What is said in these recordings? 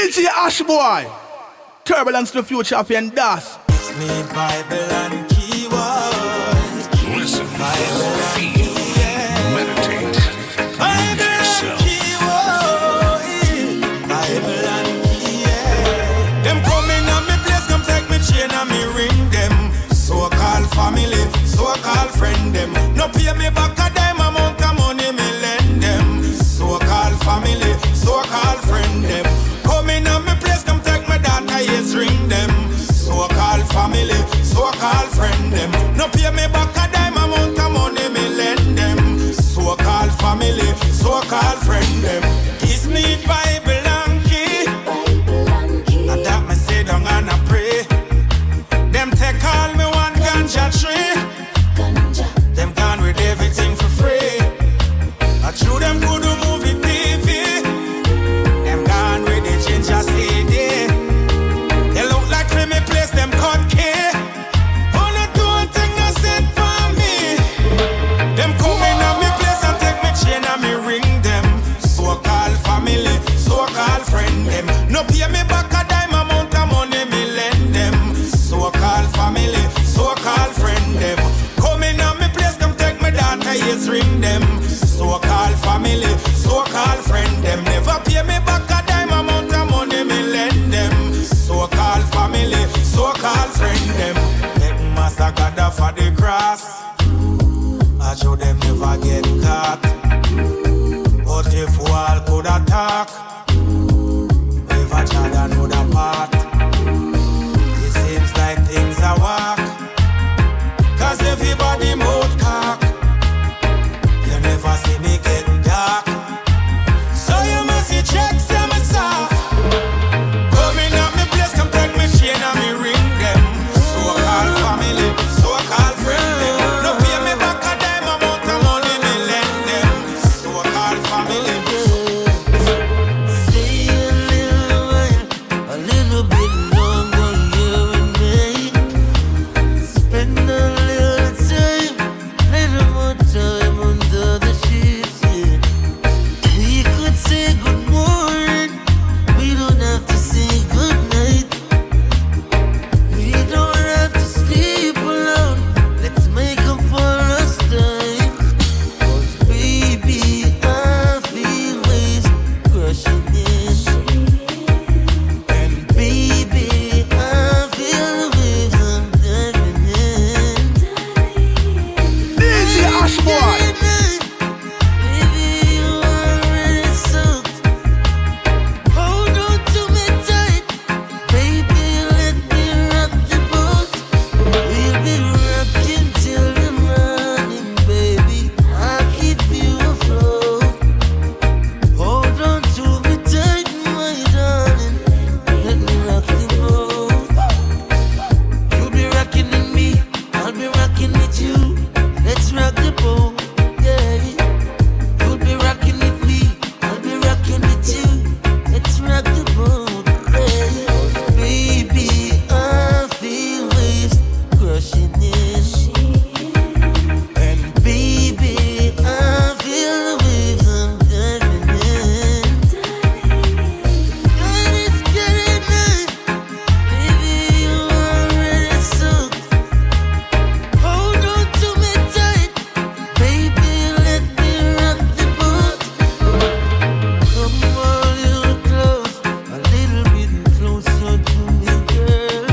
DJ Ashbwoy, Turbulence the future of your DOS. It's me, Bible and keyword. Listen, feel, meditate, Bible and keyword. Bible and keyword. Them coming on me place, come take me chain and me ring them. So-called family, so-called friend them. No pay me back a dime amount of money me lend them. So-called family, so-called friend them. Coming on me place, come take my data, yes, ring them. So-called family, so-called friend them. No pay me back a dime amount of money me lend them. So-called family, so-called friend them. Kiss me Bible and key. And that me say down and I pray. Them take all me one ganja tree. Them gone with everything for free. I chew them good movie TV. Them gone with the Ginjah CD. They look like me place them cut key. Only do one thing I said for me. Them coming on me place and take me chain and me ring them. So-called family, so-called friend them. No pay me back a dime amount of money me lend them. So-called family, so-called friend them. Coming on me place, come take me data, yes, ring them. So-called family, so-called friend them. Never pay me back a dime amount of money me lend them. So-called family, so-called friend them. Make master gather for the cross. I show them never get caught. But if wall could attack, never try to know the part. It seems like things are walk. Cause everybody mouth cock. You never see me get dark. So you must see checks them soft. Coming up me place, come take me chain and me ring them. So-called family, so-called friend them. No pay me back a dime amount of money me lend them. So-called family. Stay a little bit longer, you and me. Spend a little more time under the sheets, yeah. We could say good morning, we don't have to say good night. We don't have to sleep alone, let's make up for lost time. 'Cause baby, I feel waves crushing in. And baby, I feel the waves I'm diving in. DJ Ashbwoy. Baby, you already soaked. Hold on to me tight. Baby, let me rock the boat. We'll be rocking till the morning, baby. I'll keep you afloat. Hold on to me tight, my darling. Let me rock the boat. You'll be rocking with me, I'll be rocking with you. Let's rock the boat, yeah. You'll be rocking with me, I'll be rocking with you. Let's rock the boat, yeah. 'Cause baby, I feel waves crushing in. And baby, I feel the waves I'm diving in. God is getting night. Baby, you already soaked. Hold on to me tight. Baby, let me rock the boat. Come a little close, a little bit closer to me, girl.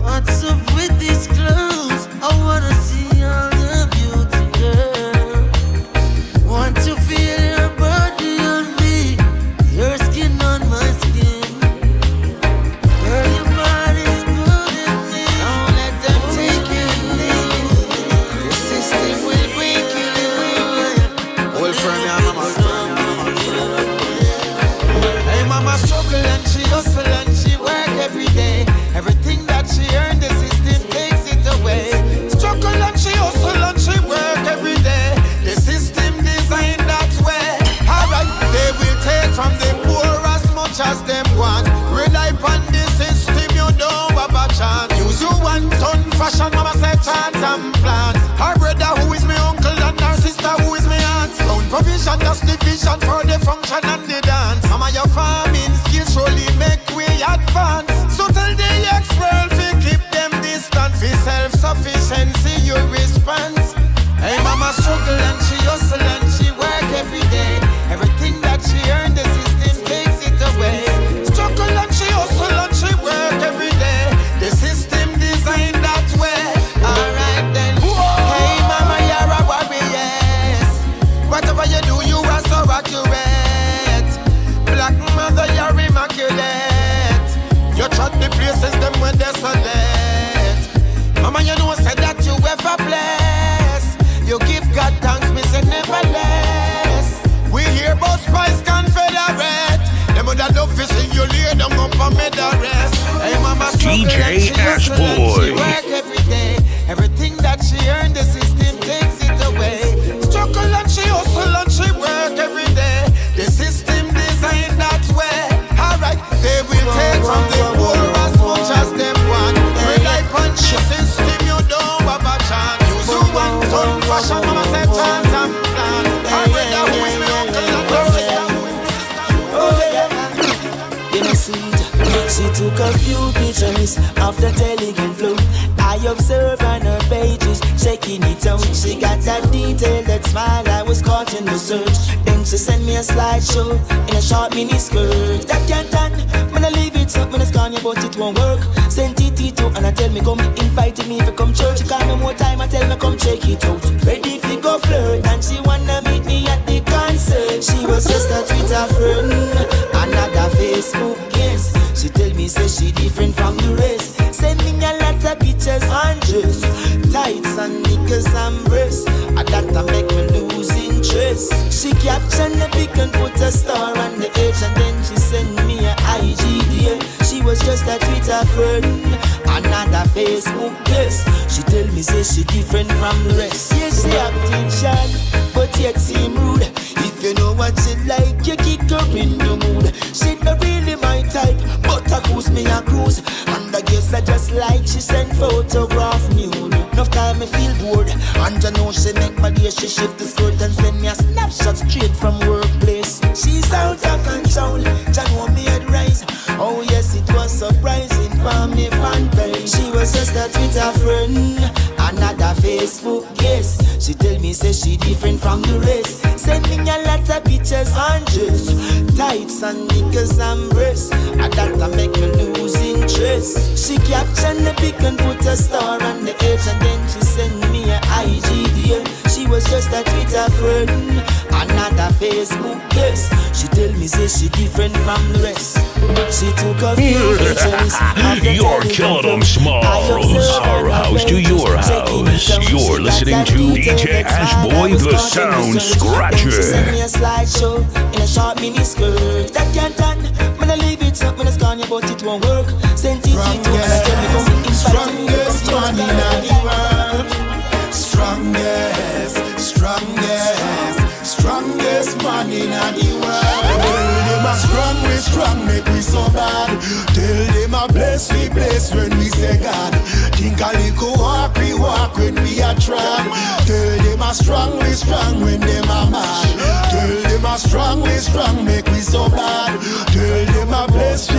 What's up with these clothes? I wanna see all your beauty, girl. Want to feel your body on me, your skin on my skin. Girl, your body's good in me. Don't let them take you in. The system will break you. Old friend, yeah, mama. Hey, mama struggle and she hustle and she work every day. Everything that she earned, the system takes it away. Struggle and she hustle and she work every day. The system designed that way. Alright, they will take from the poor as much as them want. Rely on the system, you don't have a chance. Use you one ton fashion, mama say chance and plan. Her brother who is my uncle and her sister who is my aunt. Round provision, that's division for the function and the dance. Mama, your farming skills show bless. You give God thanks, me say never less. We hear about Spice Confederate. Them would love to see you lay down up and make the rest. Hey mama, DJ Ashbwoy. She work every day. Everything that she earned, the system takes it away. Struggle and she hustle and she work every day. The system designed that way. Alright, they will take from the poor as much as they want. Rely on the system, you don't have a chance. Use you one ton fashion, mama say chance and plan. I read that who is me uncle and the sister. You know, she took a few pictures of the Telegram flow. I observe on her pages, checking it out. She got that detail, that smile, I was caught in the search. Then she sent me a slideshow in a short mini skirt. That can't done, when I leave it up, when I scan you, but it won't work. Sent it to and I tell me come, invited me to come church. She call me more time, I tell me come check it out. Ready if you go flirt, and she wanna meet me at the concert. She was just a Twitter friend, another Facebook guest. She tell me say she different from the rest. Send me a lot of pictures and dress, tights and knickers and breasts. And that make me lose interest. She caption the pic and put a star on the edge, and then she send me a IG. She was just a Twitter friend, another Facebook guest. She tell me say she different from the rest. Yes, she acting shy, but yet seem rude. If you know what she like, you kick her in the mood. She not really my type, but I cruise me a cruise. And I guess I just like she send photograph nude. Enough time I feel bored, and I know she make my day. She shift the skirt and send me a snapshot straight from workplace. She's out of control, Jah know me head rise. Oh yes, it was surprising for me fan page. She was just a Twitter friend, another Facebook guest. She tell me say she different from the rest. Send me a lot of pictures and dress, tights and knickers and breasts. And that make me lose interest. She caption the pic and put a star on the edge, and then she send me a IG. She was just a Twitter friend, another Facebook guest. She tell me say she different from the rest. She took a few pictures. You're killing them, Smalls. Our house to your house. You're listening to DJ Ashbwoy, the Sound Scratcher. Send me a slideshow in a short mini skirt. That can't done. When I leave it up, when I scan you, but it won't work. Send it to and I tell me come in. Strongest man in the world. Strongest, strongest, strongest man in the world. Tell them a strong, we strong, make we so bad. Tell them a bless when we say God. Think a little walk, we walk when we are trying. Tell them a strong, we strong when them a mad. Tell them a strong, we strong, make we so bad. Tell them a bless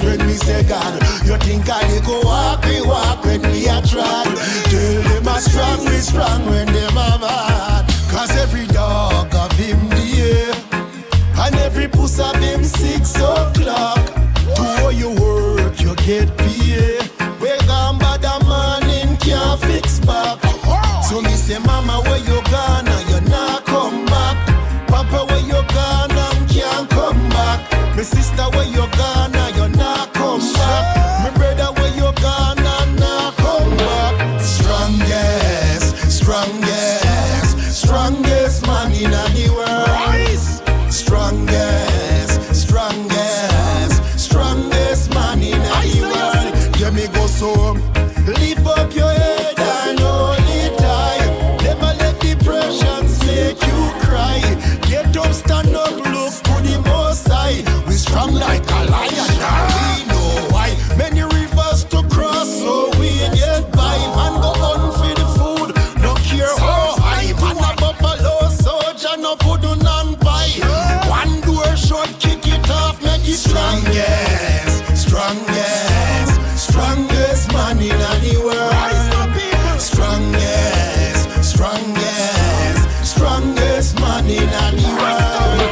when we say God. You think a little walk, we walk when we are trying. Tell them a strong, we strong when them a mad. Cause every dog of him day, and every puss of him 6 o'clock. To how you work, you get paid. We gone by the morning, can't fix back. So me say, mama, where you gone and you not come back? Papa, where you gone and can't come back? Me sister, where you gone and you not come back? Me brother, where you gone and not come back? Strongest, strongest, strongest man in the world. Strongest, strongest, strongest man in the world. Yeah, me go so. Lift up your head and hold it high. Never let depressions make you cry. Get up, stand up, look to the most high. We strong like a lion, and we know why. Many rivers to cross, so we get by. Man go on for the food, no care how high. Man a buffalo soldier, no put on pie. One door shut, kick it off, make it strongest, strongest, strongest man in the world. Strongest, strongest, strongest man in the world.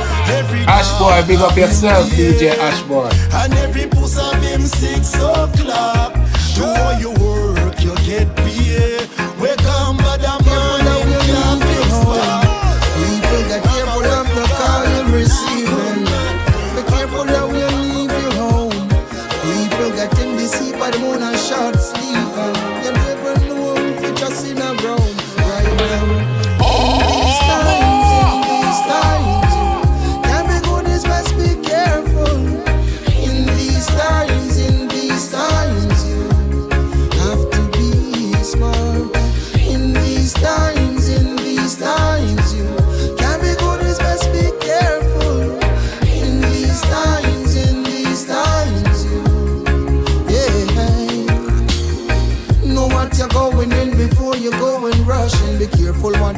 Ashbwoy, big up yourself, DJ Ashbwoy. And every puss of him 6 o'clock. Do all you work, you get paid. We come by the morning, can't fix back. People get careful of the call you receiving. Be careful how you leave your home. People getting deceived by the moon and short sleeving. You never know if you're just in a room.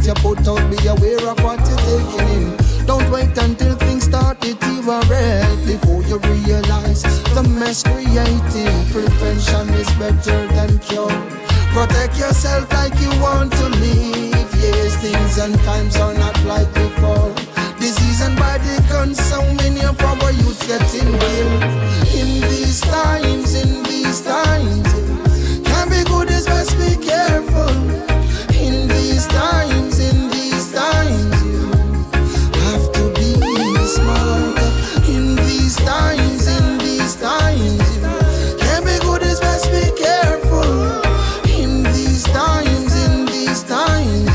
you put out, be aware of what you're taking in. Don't wait until things start deteriorate before you realize the mess created. Prevention is better than cure. Protect yourself like you want to live. Yes, things and times are not like before. Disease and body consuming your power, youth getting killed. In these times, can be good is best be careful. In these times, you have to be smart. In these times, you can be good is best be careful. In these times,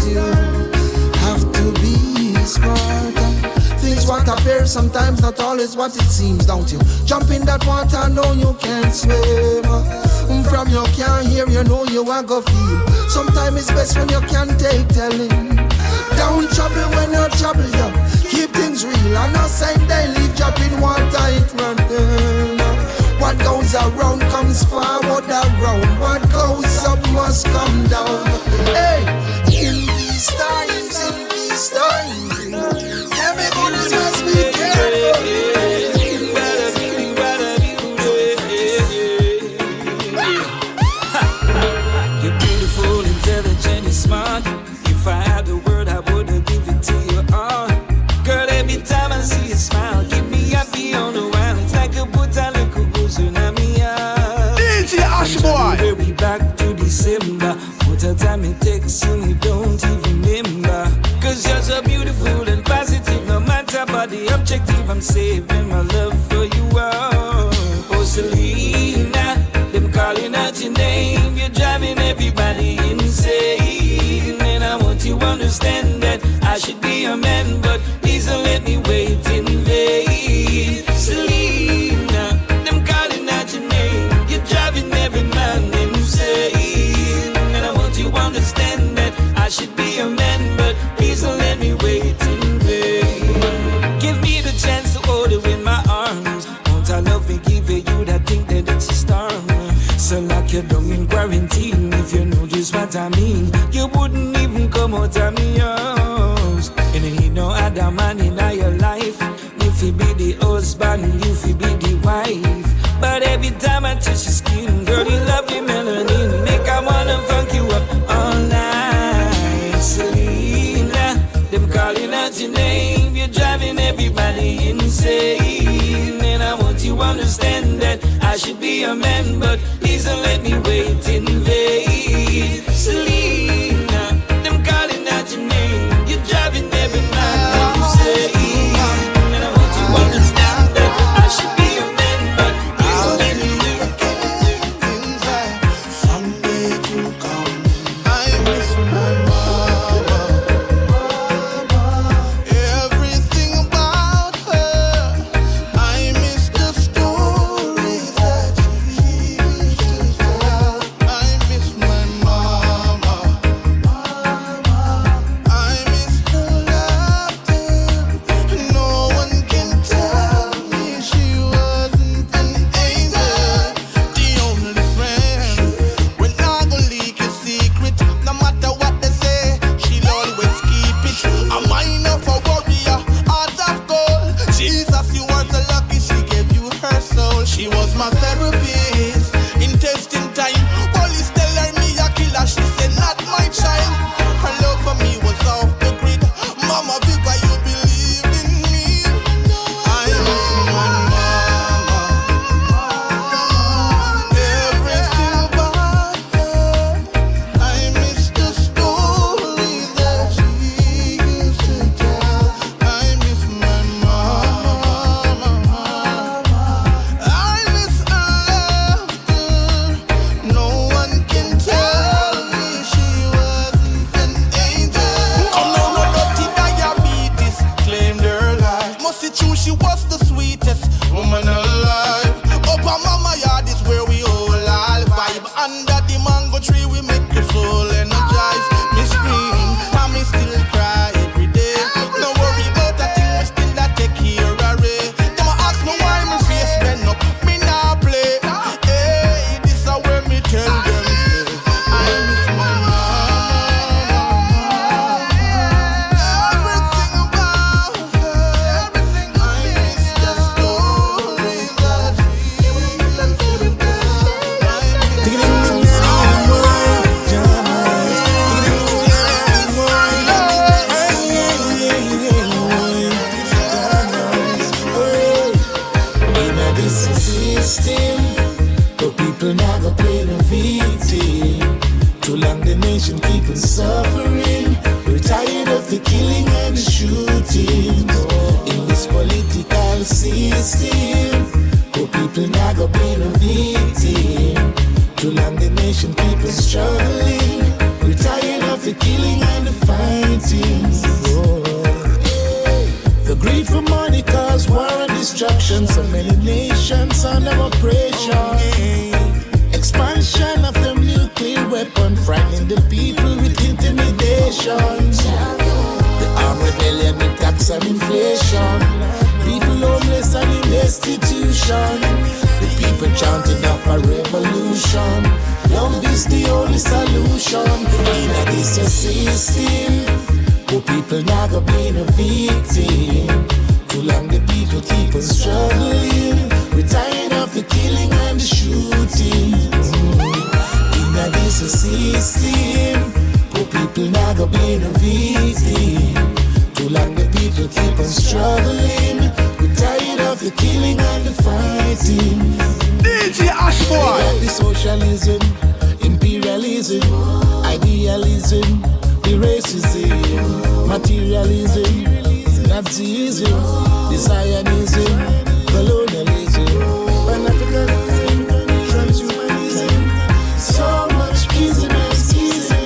you have to be smart. Things what appear sometimes not always what it seems, don't you? Jump in that water, know you can't swim. From you can't hear, you know you are go feel. Sometimes it's best when you can take telling. Don't trouble when you're trouble, yeah. Keep things real. I'm not saying they leave drop in water, it run down. What goes around comes forward around. What goes up must come down. Hey, in these times, every good is must be careful. You're beautiful, intelligent, and smart. If I had the word, I would have give it to you all. Girl, every time I see you smile, keep me happy on the wild. It's like a put a little goose in me up. DJ Ashbwoy. We back to December. What a time it takes and you don't even remember. Cause you're so beautiful and positive. No matter about the objective, I'm saving my love for you all. Oh, Selena, them calling out your name. You're driving everybody insane. And I want you to understand that I should be a man, but please don't let me wait in vain. Selena, them calling out your name. You're driving every man insane. And I want you to understand that I should be a man, but please don't let me wait in vain. Give me the chance to hold you in my arms. Won't I love me, give you that thing that it's a storm. So lock you down in quarantine. If you know just what I mean, you wouldn't even come out of me house. And ain't no other man in your life. If you be the husband, if you be the wife. But every time I touch your skin, girl, you love your melanin. Make I wanna funk you up all night. Selena, them calling out your name. You're driving everybody insane. And I want you to understand that I should be a man, but please don't let me wait in vain. Selena, them calling out your name. You're driving every man insane. And I want you to understand that I should be a man, but please don't let me wait. Someday to come, I miss my mama. Everything about her. I miss the stories that she used to tell. I miss my mama. I miss the laughter. No one can tell me she wasn't an angel. The only friend when I go leak a secret. No matter what they say, she'll always keep it. A mind of a warrior, heart of gold. Jesus, you are so lucky she gave you her soul. She was my therapist in testing time. Police tell her me a killer. She said not my child. Her love for me was off the grid. Mama, Viva, you believe in me. I miss my mama. Everything about her. I miss the stories that she used to tell. I miss my mama. I miss her laughter. a system, but people now go play the victim. Too long the nation keeping suffering. We're tired of the killing and the shootings in this political system. But people now go be the victim. Too long the nation keeping struggling. We're tired of the killing and the fighting. The greed for money cause war and destruction. So many nations under oppression. Expansion of the nuclear weapon, frightening the people with intimidation. The armed rebellion with tax and inflation. People homeless and in destitution. The people chanting of a revolution. Love is the only solution. In this system, the people now go being a victim. Too long the people keep on struggling. We're tired of the killing and the shooting. In this system, the people now go being a victim. Too long the people keep on struggling. We're tired of the killing and the fighting. DJ Ashbwoy. We got the socialism, imperialism, idealism, the racism, materialism, Nazism, the Zionism, colonialism, pan-Africanism, transhumanism, so much ism and schism.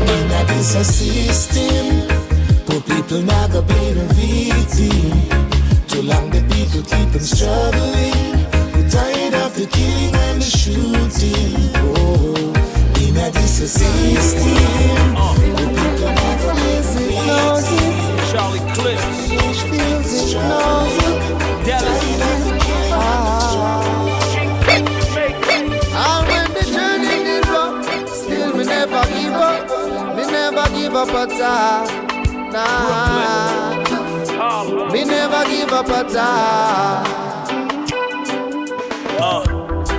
In this a system, poor people now go be the victim. Too long the people keep on struggling. We're tired of the killing and the shooting. Oh. Now this is system. People never knows it. Charlie Clips. Feels it, knows it. And when the journey is rough, still me never give up. Me never give up at all. Nah. Me never give up at all.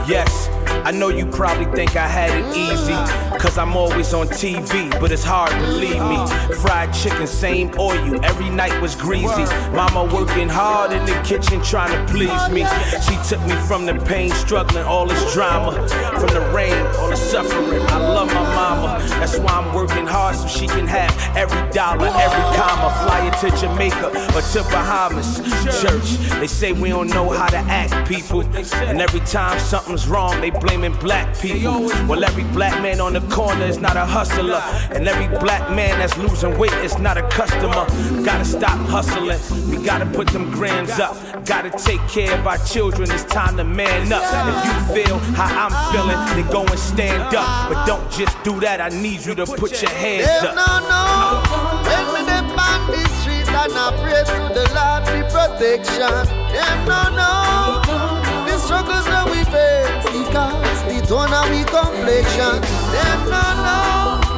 Yes. I know you probably think I had it easy, cause I'm always on TV, but it's hard to leave me. Fried chicken, same oil, every night was greasy. Mama working hard in the kitchen trying to please me. She took me from the pain, struggling, all this drama. From the rain, all the suffering, I love my mama. That's why I'm working hard so she can have every dollar, every comma. Fly it to Jamaica or to Bahamas. Church, they say we don't know how to act, people. And every time something's wrong, they blaming black people. Well, every black man on the corner is not a hustler, and every black man that's losing weight is not a customer. Gotta stop hustling, we gotta put them grands up. Gotta take care of our children, it's time to man up. If you feel how I'm feeling, then go and stand up. But don't just do that, I need you to put your hands up. No, when me them on the street and I pray to the Lord for protection. Them no, the struggles that we face, because the tone of we complexion. Them no,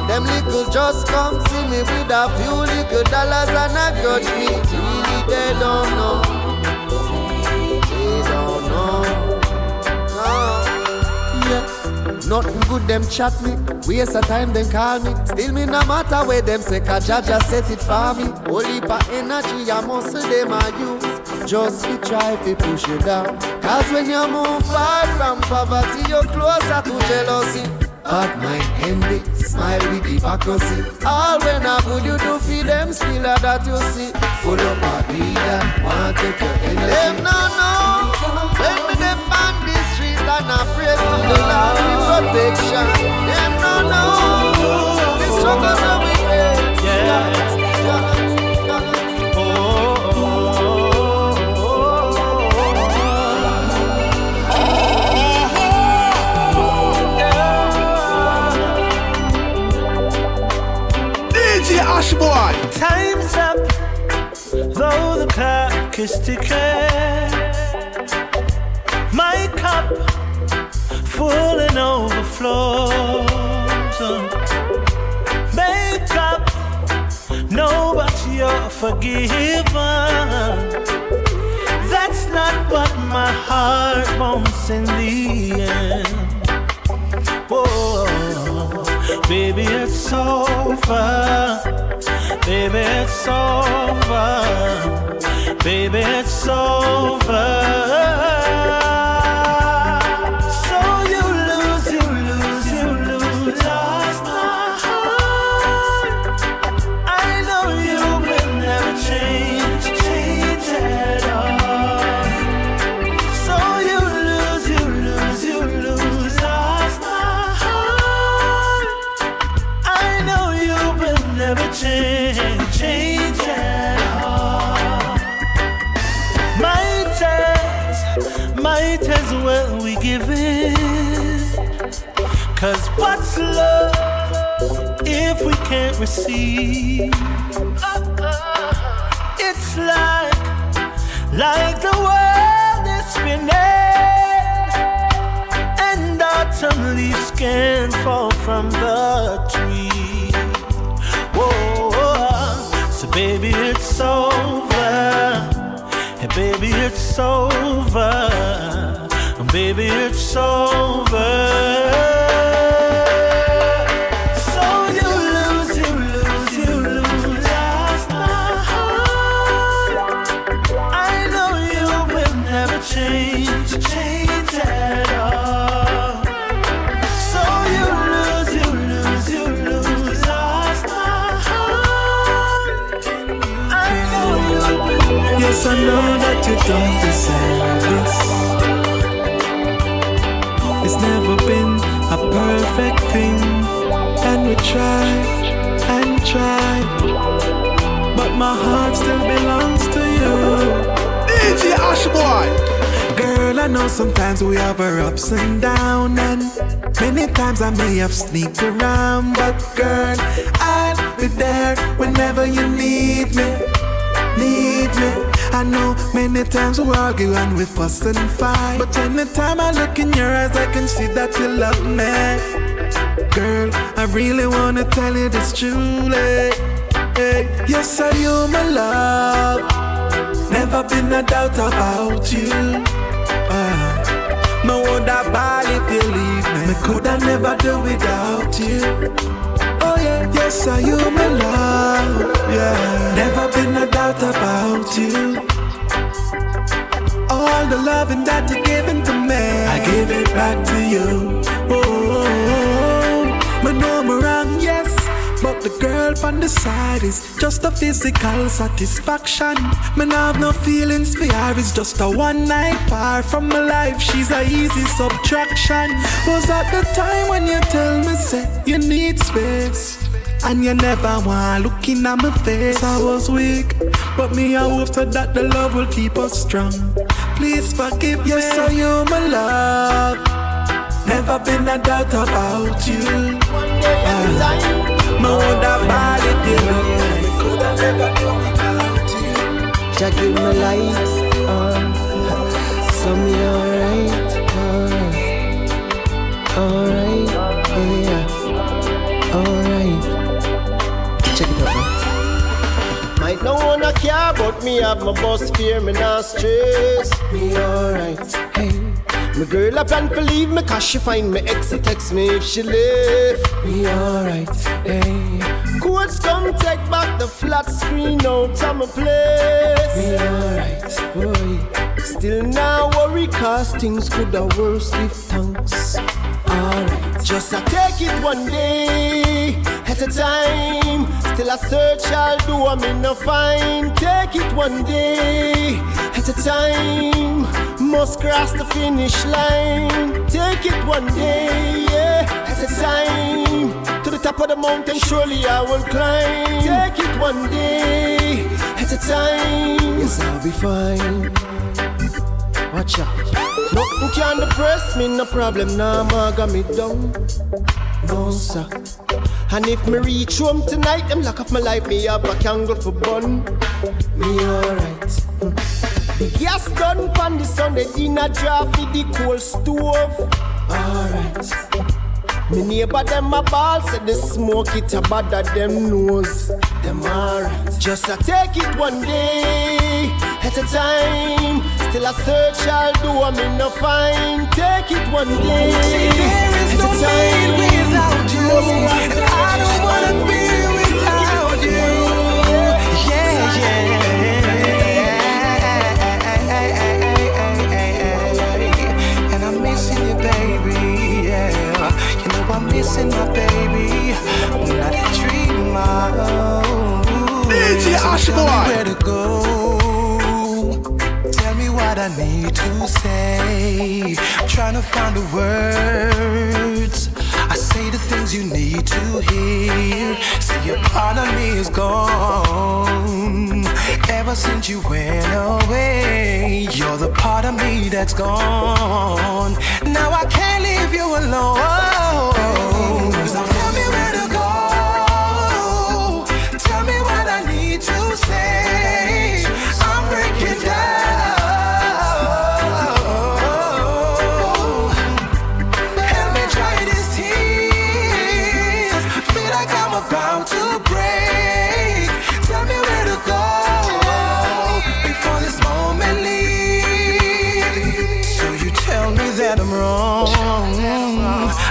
them little just come see me with a few little dollars and a grudge me. Really they don't know. They don't know. No. Yeah. Nothing good them chat me. Waste of time them call me. Still me no matter where them say, cause Jah just set it for me. Only for energy and muscle them I use. Just to try to push you down. Cause when you move far from poverty, you're closer to jealousy. Bad mind envy, smile with hypocrisy. All when I good you do for them, still that you see. Full up a greed and want to take your energy. Them no, when me them on the street and I pray to the Lord with protection. Them no, the struggles that we face. Yeah. Ashbwoy. Time's up, though the clock is ticking. My cup full and overflows. Make up, no, but you're forgiven. That's not what my heart wants in the end. Whoa. Baby, it's over. Baby, it's over. Baby, it's over. So you lose, lost my heart. I know you will never change at all. So you lose, lost my heart. I know you will never change at all. Might as well we give it. 'Cause what's love if we can't receive? It's like the world is spinning, and autumn leaves can fall from the tree. Whoa, so baby, it's over. Hey, baby, it's over. Baby, it's over. So you lose, lost my heart. I know you will never change at all. So you lose, lost my heart. I know you will never. Yes, I know that you don't deserve this. It's never been a perfect thing, and we tried and tried, but my heart still belongs to you. DJ Ashbwoy. Girl, I know sometimes we have our ups and downs, and many times I may have sneaked around, but girl, I'll be there whenever you need me. I know many times we argue and we fuss and fight, but anytime I look in your eyes I can see that you love me. Girl, I really wanna tell you this truly. Hey, yes, I you my love. Never been a doubt about you. No would I buy if you leave me. Me could I never do without you. Oh yeah, yes, I you my love. Yeah, never been a doubt about you. All the loving that you're giving to me, I give it back to you. Oh, but no more wrong, yes. But the girl from the side is just a physical satisfaction. Me nah have no feelings for her, it's just a one night part from my life. She's a easy subtraction. Was at the time when you tell me say you need space, and you never want looking at my face. I was weak, but me I hope so that the love will keep us strong. Please forgive me. Yes, so you my love. Never been a doubt about you. No that bad if you could have never do without you. Jah give me light, so me alright, yeah, alright. Check it out, man. Might no wanna care, but me have my boss fear, me not stress. Me alright, hey. My girl a plan to leave me 'cause she find me ex, text me if she left. Me alright, hey. Courts come take back the flat screen out of my place. Me alright, boy. Still now worry 'cause things could have worse, give thanks. Alright, just I take it one day at a time. Still I search, I'll do, I'm in no find. Take it one day at a time. Must cross the finish line. Take it one day, yeah, at a time. To the top of the mountain, surely I will climb. Take it one day at a time. Yes, I'll be fine. Watch out. Nothing can depress me, no problem, nah, ma got me down. No, sir. And if me reach home tonight, them lock off my life, me have a candle for bun. Me alright. The gas done pan the sun, the dinner draft with the coal stove. Alright. Me neighbor them a ball, said the smoke it a bother them nose. Them alright. Just a take it one day at a time. Still a search, I'll do, I'm in no find. Take it one day. There is no at a time. without you. and I don't wanna be without you. Yeah, yeah. And I'm missing you, baby. Yeah, you know I'm missing my baby. I'm not a dreamer. DJ So tell me Ashbwoy. where to go. Tell me what I need to say. I'm trying to find the words. I say the things you need to hear. See, a part of me is gone. Ever since you went away, you're the part of me that's gone. Now I can't leave you alone. So tell me where to go. Tell me what I need to say. I'm breaking down. Help me dry these tears. Feel like I'm about to break. Tell me where to go before this moment leaves. So you tell me that I'm wrong.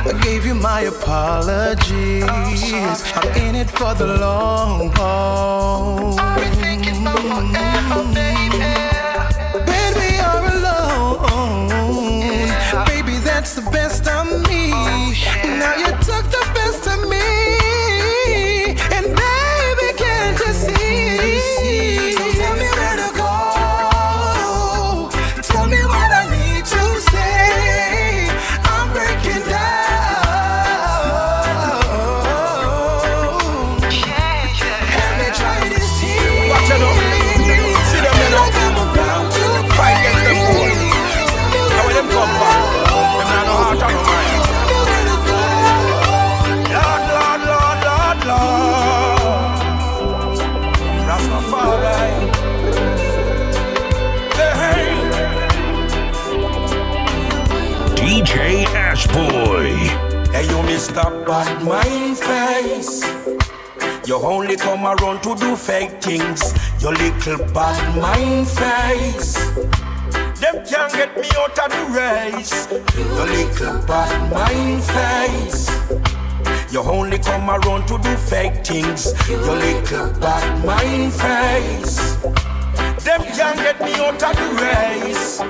I gave you my apologies. I'm in it for the long haul. When we are alone, baby, that's the best of me. Now you took the best of me, and baby, can't you see? So tell me where to go. Tell me what I need to say. I'm breaking down. Help me try this here. Watch it up. See them in up. Fight against them boys. Now where them come from? Them not no heart and no mind. Lord, Lord, Lord, Lord, Lord. Rastafari. Hey. DJ Ashbwoy. Hey, you Mr. Bad Mind Face. You only come around to do fake things. You little bad mind face. Them can't get me out of the race. You little bad mind face. You only come around to do fake things. You little bad mind face. Them can't get me out of the race.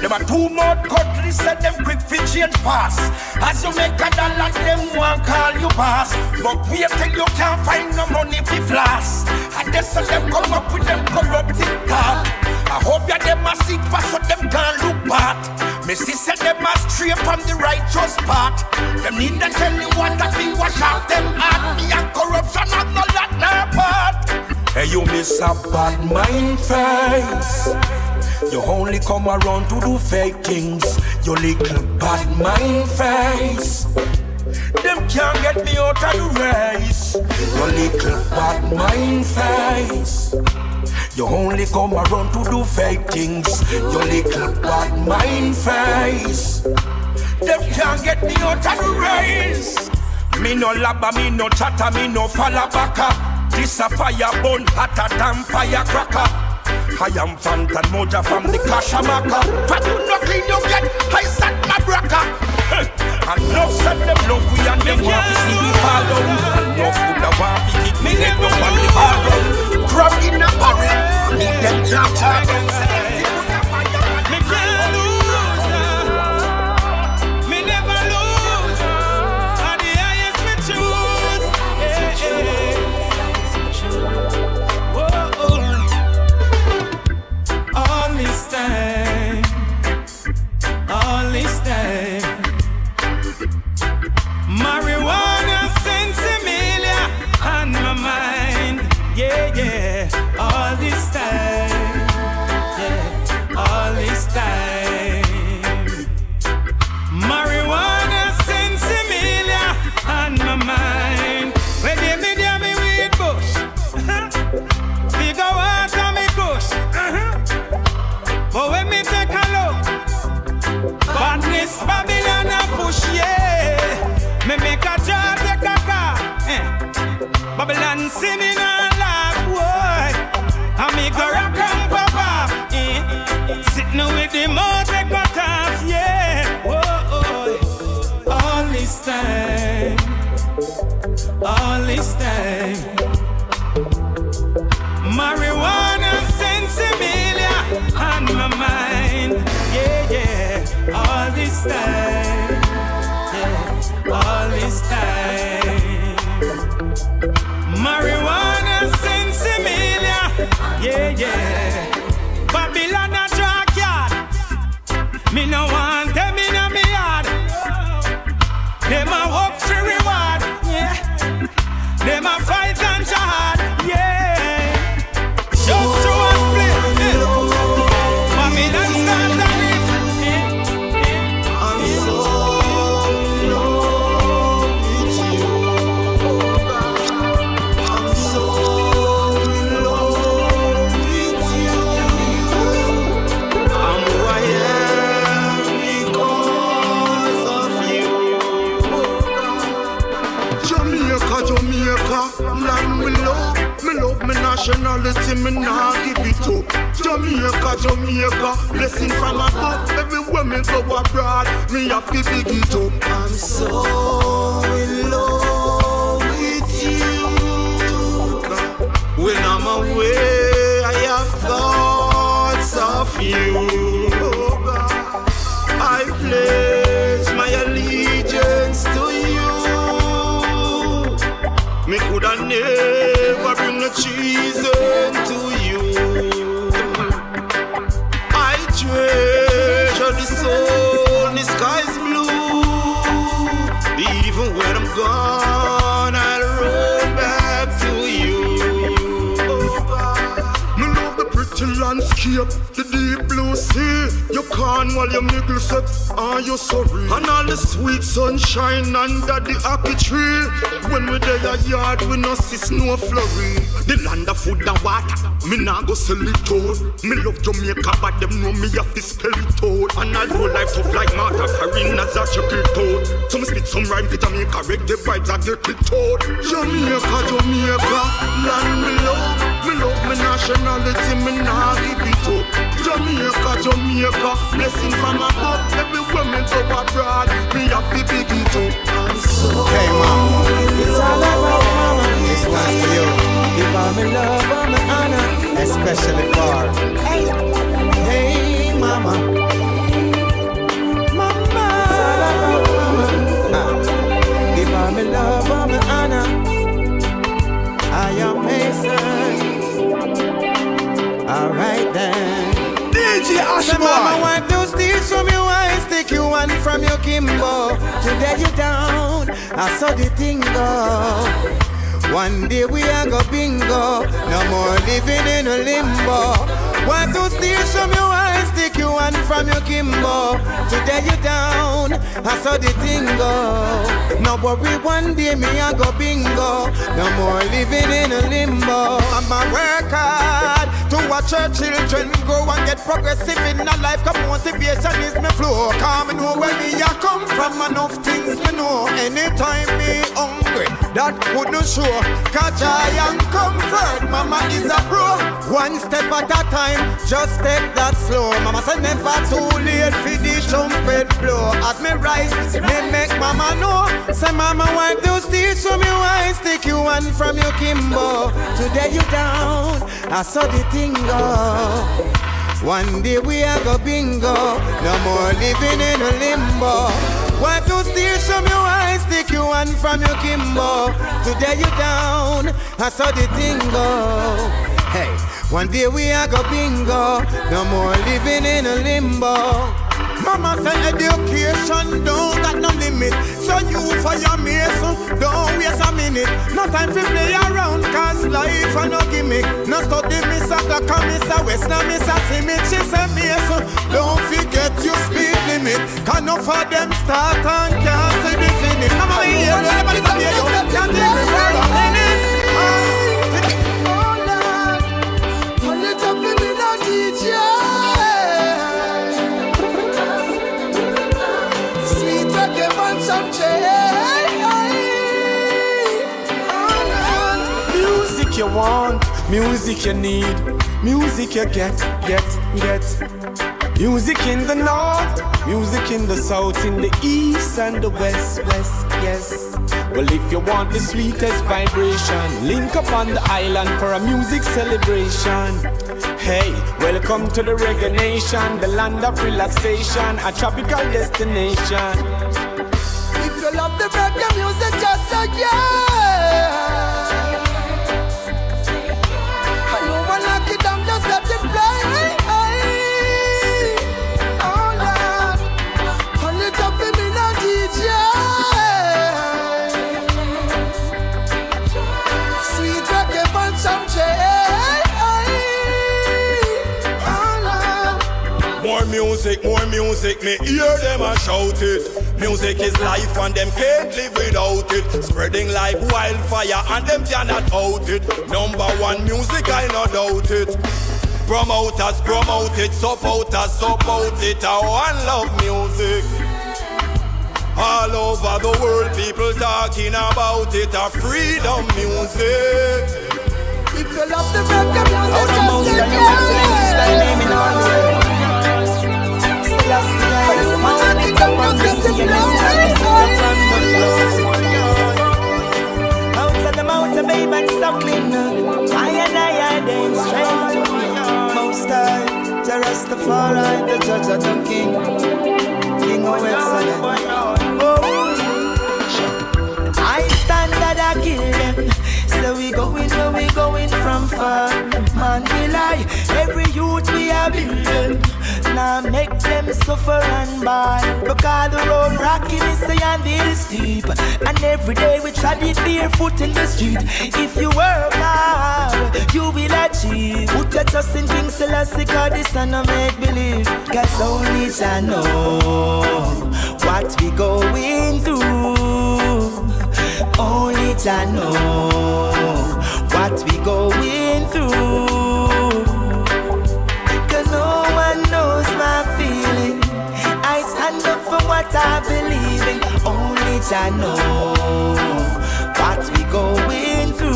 Them are too much cutlery, said them quick fi change pass. As you make a dollar, them want call you boss. But wait till you can't find no money fi floss. And they say them come up with them corrupted talk. I hope ya them a seek for so them can't look back. Me see say them a stray from the righteous path. Them need to tell you what that be wash off them heart. Me and corruption have no lot no part. Hey, you miss a bad mind face. You only come around to do fake things. You little bad mind face. Them can't get me out of the race. You little bad mind face. You only come around to do fake things. You little bad mind face. Them can't get me out of the race. Me no labba, me no chatter, me no falla baka. This a fire burn hotter than firecracker. I am Fantan Moja from the Kashamaka. For you no clean you get, I sat my braka. And love said them love we and them want to see we fall down. And love would have want to kick me head up on the hard ground. Crab in a barrel, me them jam jam. Me can't lose, me never lose. And the highest me choose. All this time, marijuana sensimilia on my mind, yeah, yeah. yeah, yeah. Babylon a drug yard. Me no want them in a me yard. Them a hope for reward, yeah. Them a fight and jihad, yeah. Just through a split, yeah. Babylon stand on it, yeah. I'm so in love with you. I'm so in love with you. I'm who I am because of you. Jamaica, land we love. Me love me nationality, me nah give it up. Jamaica, blessing from above. Everywhere me go abroad, me have to big it up. I'm so in love with you. When I'm away, I have thoughts of you. I pledge my allegiance to you. Me coulda never bring no treason to you. I treasure the soul, the sky's blue. Even when I'm gone, I'll roll back to you. Me love the pretty landscape, the deep blue sea. You can't while you niggle set, are you sorry? And all the sweet sunshine under the happy tree. When we dey a yard, we no see snow flurry. The land of food and water, me nah go sell it out. Me love Jamaica, but them know me have to spell it out. And I roll life tough like Martha Farina as I check it out. Some spit, some rhyme for Jamaica, reggae vibes I get it out. Jamaica, land me love. Me love me nationality, me nah give it up. Jamaica, blessing from above. Everywhere me go abroad, me have to big it up. I'm so hey mama, it's all about mama. This one's for you. Give all me love, all me honor, especially for hey mama. Mama, it's all about mama. Give all me love, all me honor. I am Mason. Alright then. DJ Ashbwoy. Mama want to steal from you and stick you one from your Kimbo. Today you down, I saw the thing go. One day we are go bingo. No more living in a limbo. Want to steal from you and stick you one from your Kimbo. Today you down, I saw the thing go. No worry, one day me I go bingo. No more living in a limbo. I'm a work hard to watch our children grow and get progressive in a life. Come motivation is my flow. Come and know where me I come from. Enough things me know. Anytime me hungry, that couldn't show. Cause I am comfort. Mama is a pro. One step at a time, just take that slow. Mama said never too late for the trumpet blow. As me rise, me make mama know. Say mama want to steal from you and stick you one from your Kimbo. Today you down, I saw the thing go. One day we are go bingo. No more living in a limbo. Want to steal from you and stick you one from your Kimbo. Today you down, I saw the thing go. Hey, one day we are go bingo. No more living in a limbo. Mama say education don't got no limit. So you for your Mason, don't waste a minute. No time to play around, cause life a no gimmick. No study Miss a Clock and Miss a West, now Miss a Simit. She say Mason, don't forget your speed limit. Cause no for them start and can't see the finish. Mama here, everybody's up here, you can't take me for a minute. oh Lord, pull it up for me now, DJ. Some music you want, music you need, music you get. Music in the north, music in the south, in the east and the west, yes. Well, if you want the sweetest vibration, link up on the island for a music celebration. Hey, welcome to the Reggae Nation, the land of relaxation, a tropical destination. If you love the reggae music, just say yeah. I know I knock it down. music, me hear them a shout it. Music is life and them can't live without it. Spreading like wildfire and them cannot out it. Number one music, I no doubt it. Promoters promote it, supporters support it. I one love music. All over the world, people talking about it. A freedom music. If you love the reggae music, just let me out of the mountain, babe, and suckling. I and I them strength. Most high, Jah Rastafari, the judge of the king, king of excellence. I stand that I kill them. So we going from far. Man, we lie. Every youth we are building. Now make them suffer and buy. Because the road rocky is and the hill steep. And every day we try to barefoot in the street. If you work hard, you will achieve. Put your trust in King Selassie, cause this and no make believe. Cause only Jah know what we going through. Only Jah know what we going through. Cause no one knows my feeling. I stand up for what I believe in. Only Jah know what we going through.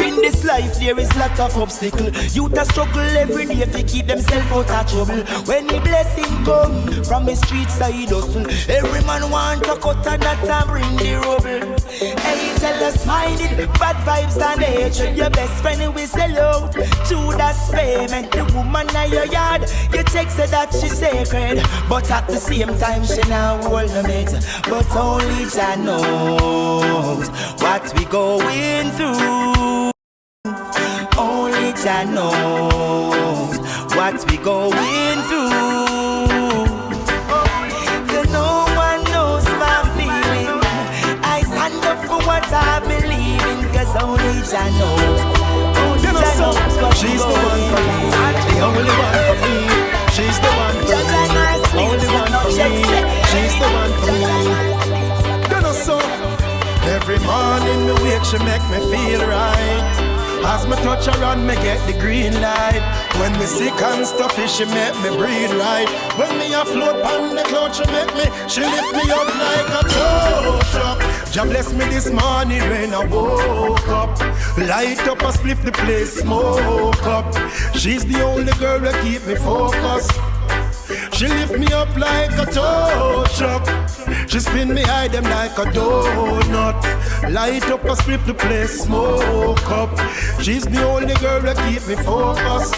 In this life there is lot of obstacle. Youth a struggle every day to keep themselves out of trouble. When the blessing come from the street side hustle, every man want to cut and that and bring the rubble. Hey, tell us minded, bad vibes and hatred. Your best friend will sell out. Judas payment, the woman in your yard. You check say that she's sacred, but at the same time she now hold no mate. But only Jah knows what we going through. Only Jah knows what we going through. Cause no one knows my feeling. I stand up for what I believe in. Cause only Jah knows. Only Jah knows what she's the one for me. The only one for me. She's the one for me. Only one for me. She's the one for me. You know so. Every morning me wake, she make me feel right. As me touch her and me get the green light. When me sick and stuffy, she make me breathe right. When me a float on the cloud, she lift me up like a tow truck. Jah bless me this morning when I woke up. Light up and split the place, smoke up. She's the only girl that keep me focused. She lift me up like a tow truck. She spin me high them like a donut. Light up and split the place, smoke up. She's the only girl that keep me focused.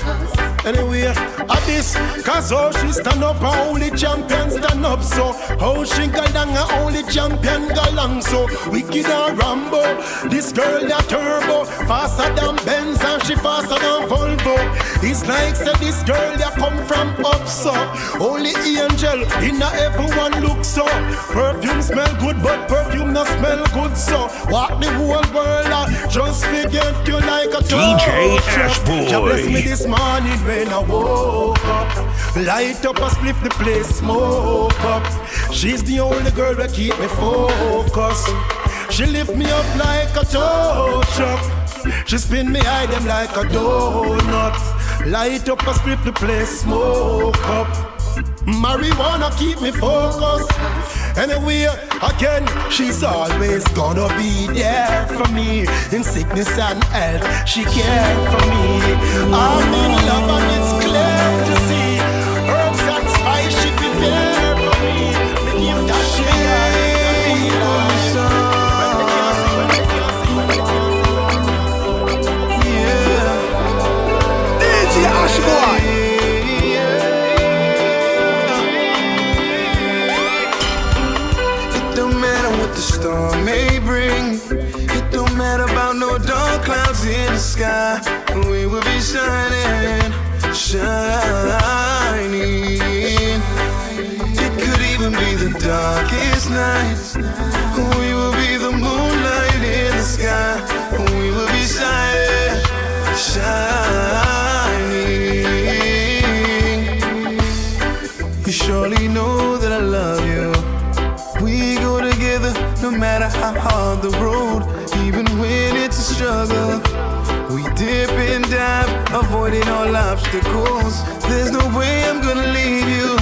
Anyway, at this, cause how she stand up, her only champion stand up. So how she go down, her only champion go long. So wicked and Rambo, this girl that turbo, faster than Benz and she faster than Volvo. It's like say this girl that come from up so. Only angel in everyone look so. Perfume smell good, but perfume not smell good. So walk the whole world out, just forget you like a DJ Ashbwoy. Jah bless me this morning when I woke up. Light up and split the place, smoke up. She's the only girl that keep me focused. She lift me up like a tow truck. She spin me high them like a donut. Light up and split the place, smoke up. Marijuana keep me focused. Anyway, again, she's always gonna be there for me. In sickness and health, she care for me. I'm in love and it's clear to see. Herbs and spice, she prepare for me. Me give that DJ Ashbwoy. The storm may bring. It don't matter about no dark clouds in the sky. We will be shining, shining. It could even be the darkest night. We will be the moonlight in the sky. We will be shining, shining. avoiding all obstacles. There's no way I'm gonna leave you.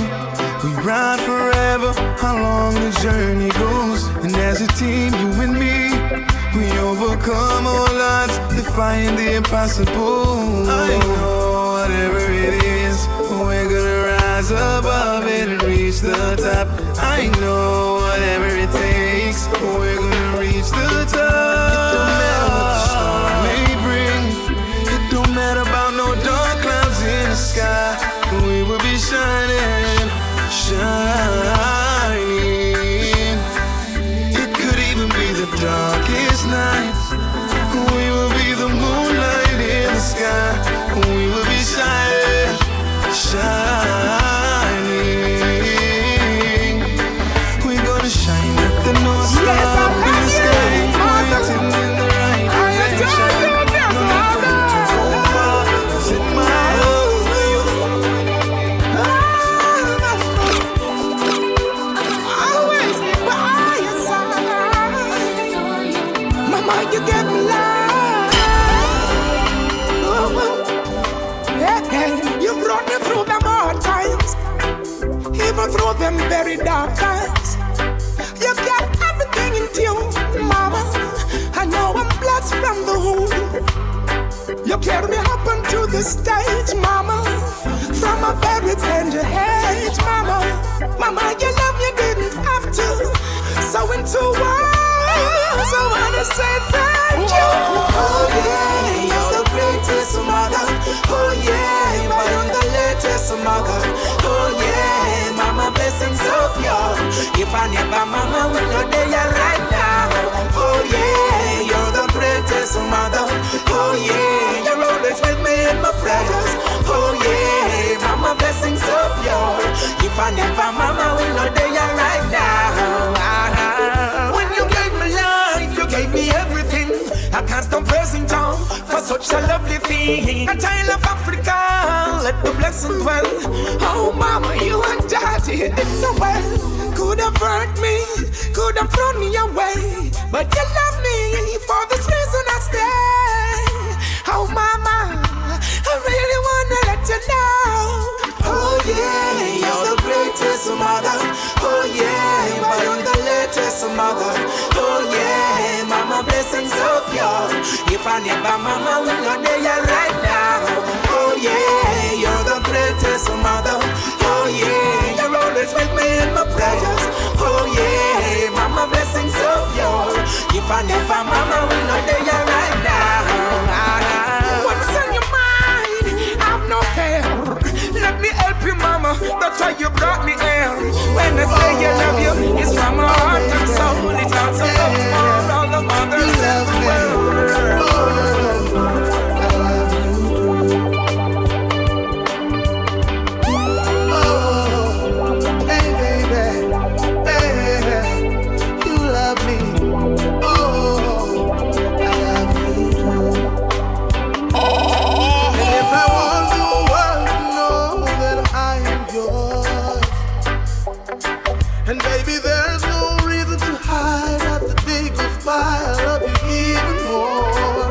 We ride forever, how long the journey goes. And as a team, you and me, we overcome all odds, defying the impossible. I know whatever it is, we're gonna rise above it and reach the top. I know whatever it takes, we're gonna reach the top. It don't matter what the storm may bring. It don't matter about no dark clouds in the sky. We will be shining, shining. It could even be the darkest night. We will be the moonlight in the sky. We will be shining, shining. We're gonna shine at the North Star in the sky, pointing in the right direction. Not to go far, it's in my Always be by your side. Mama, you get me life. Yeah, you brought me through them hard times, even through them very dark times. You got everything in tune, Mama. I know I'm blessed from the womb. You carry me up onto the stage, Mama, from a very tender age, Mama. Mama, you love me, didn't have to. So into words, I wanna say thank you. Oh yeah, you're the greatest mother. Oh yeah, you're the latest mother. Oh yeah, Mama, blessings of yours. If I never Mama, we know they are right now. Oh yeah, you're the greatest mother. Oh yeah, you're always with me in my prayers. Oh yeah, Mama, blessings of yours. If I never Mama, we know they are right now. When you gave me life, you gave me everything. I can't stop praising Tom for such a lovely thing. A child of Africa, let the blessing dwell. Oh Mama, you and Daddy did so well. Could have hurt me, could have thrown me away, but you love me, for this reason I stay. Oh Mama, I really wanna let you know. Oh yeah, you're the greatest mother. Oh yeah, you're the latest mother. Oh yeah, Mama, blessings of yours. If I never Mama, we know they are right now. Oh yeah, you're the greatest mother. Oh yeah, you're always with me in my prayers. Oh yeah, Mama, blessings of yours. If I never Mama, we know they are right now. What's on your mind? Have no fear. Let me help you, Mama. That's why you brought me here. When I say you love you, it's from my heart and soul. It's out of love for all the mothers in the world. And baby, there's no reason to hide after they go by. I love you even more.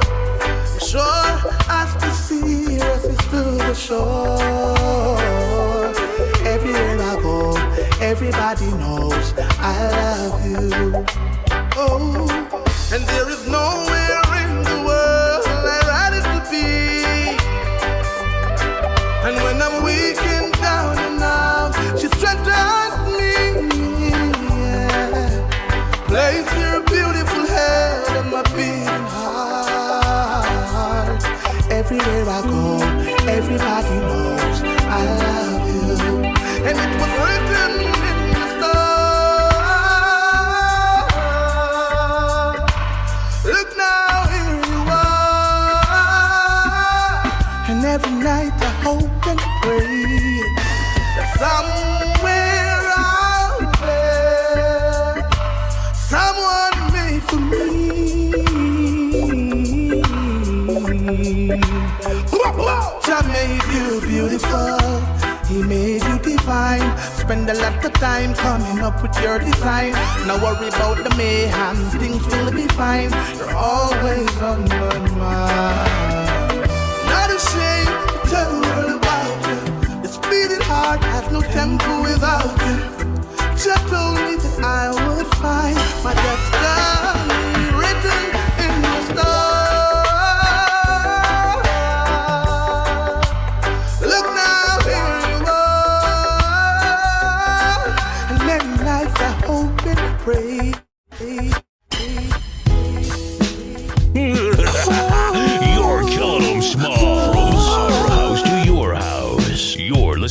I'm sure as the sea races to the shore. Everywhere I go, everybody knows I love you. Oh, and there is nowhere in the world I'd rather to be. And when I'm weak and down and out, she strengthens me. Place your beautiful head on my beating heart. Everywhere I go, everybody knows I love you. And it was written in the stars. Look now, here you are. And every night I hope and pray that somewhere out there someone made for me. Jah made you beautiful, He made you divine. Spend a lot of time coming up with your design. Now worry about the mayhem, things will be fine. You're always on my mind. Not ashamed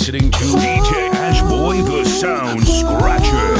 listening to DJ Ashbwoy the Sound Scratcher.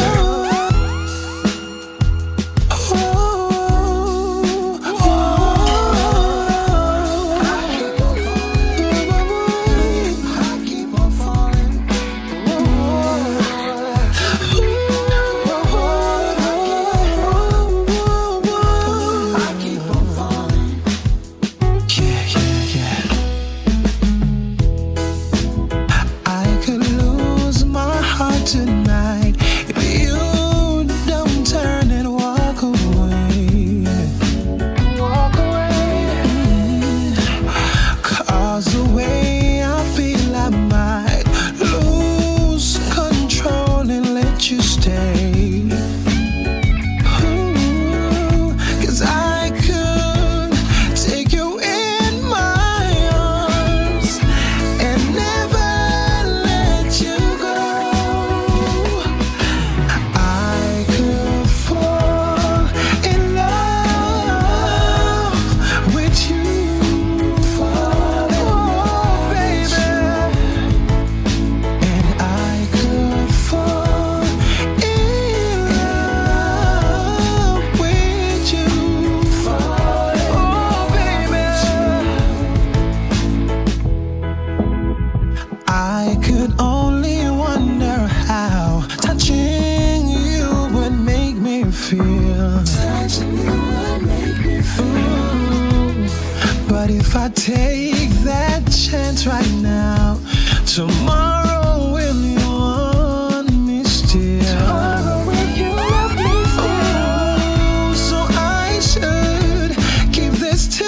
Take that chance right now. Tomorrow will you want me still? Tomorrow will you love me still? So I should keep this to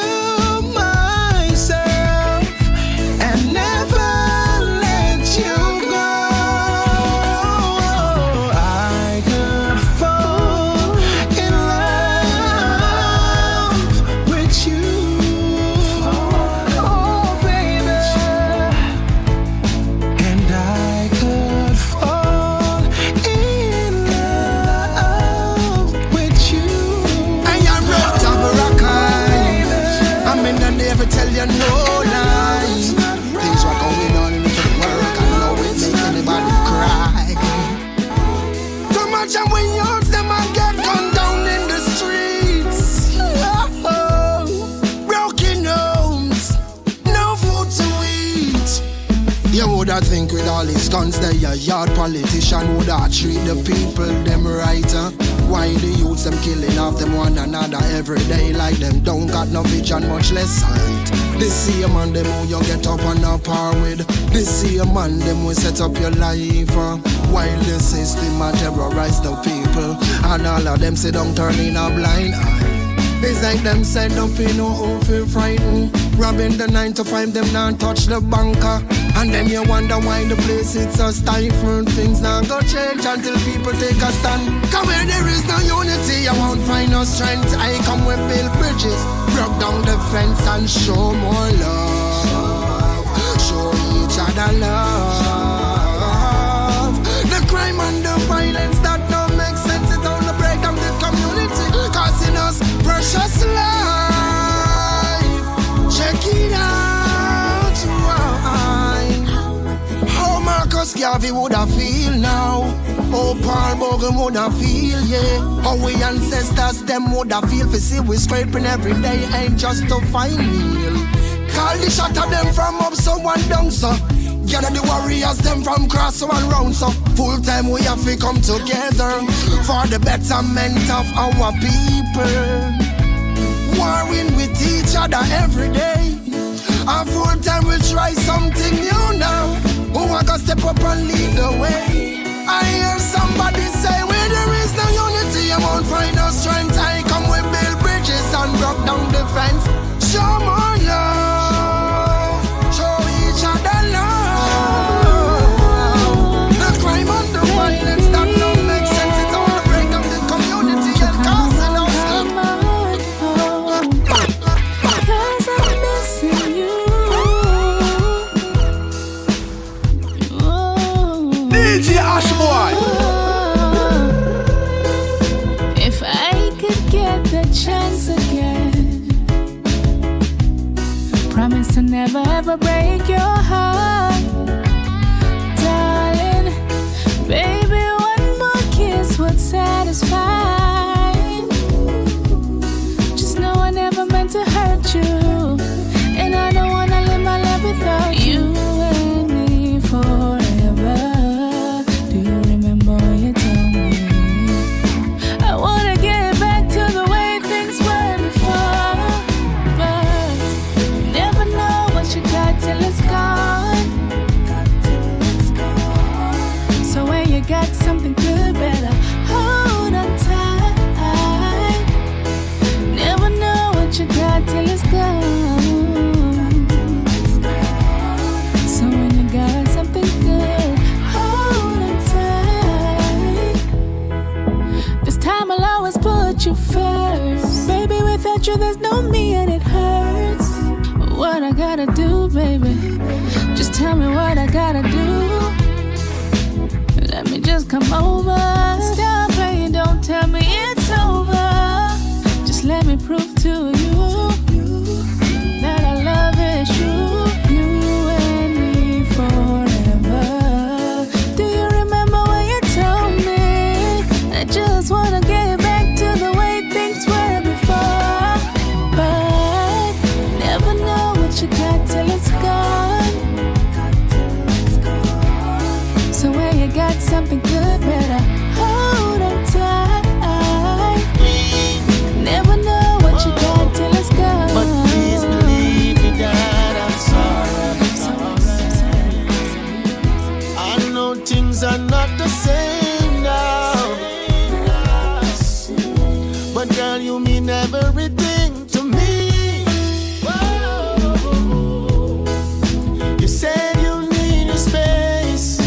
myself and never let you go. I could fall in love with you. Tell you no lies. Things were going on into the world. I know it make anybody cry. Too much and when youths them and get gunned down in the streets. Broken homes, no food to eat. You woulda think with all these guns they a yard politician woulda treat the people them right, huh? Why the youths them killing off them one another every day like them don't got no vision, much less sight. This same man them who you get up and a par with. This same man them who set up your life, while the system a terrorize the people. And all of them say don't turn in a blind eye. It's like them set up in no who feel frightened. Robbing the 9 to 5 them not touch the banker. And then you wonder why the place it's so stifled. Things not go change until people take a stand. Come where there is no unity, you won't find no strength. I come with build bridges, broke down the fence and show more love. Show each other love. The crime and the violence that don't make sense, it only break down the community, causing us precious life. Check it out, why? How Marcus Garvey woulda feel now? How Paul Bogle woulda feel, yeah? How we ancestors them woulda feel for see we scraping every day ain't just to find meal. Call the shot of them from up so one down so. Gather the warriors them from cross so and round so. Full time we have to come together for the betterment of our people. Warring with each other every day. And full time we try something new now. Who are gonna step up and lead the way? I hear somebody say where there is no unity, you won't find no strength. I come with build bridges and broke down the fence. Show more love, show each other love. The crime and the violence that don't make sense, it's all to break down the community and cause it out. Cause I'm missing you. DJ Ashbwoy. If I could get the chance again, promise to never ever break your heart. Baby, one more kiss would satisfy. Just know I never meant to hurt you, and I don't wanna live my life without you and me forever. Do you remember when you told me I wanna get back to the way things were before? But you never know what you got till it's gone. So when you got something good, better hold on tight. Never know what you got till it's gone. So when you got something good, hold on tight. This time I'll always put you first. Baby, without you there's no me and it hurts. What I gotta do, baby? Just tell me what I gotta do. Let me just come over. Stop playing, don't tell me it's over. Just let me prove to you that our love is true. You and me forever. Do you remember when you told me I just wanna get back to the way things were before? But never know what you got till it's gone. So when you got something good, better hold on tight. Never know what you got till it's gone. But please believe me that I'm sorry. I know things are not the same now, but girl, you mean everything to me. You said you need a space.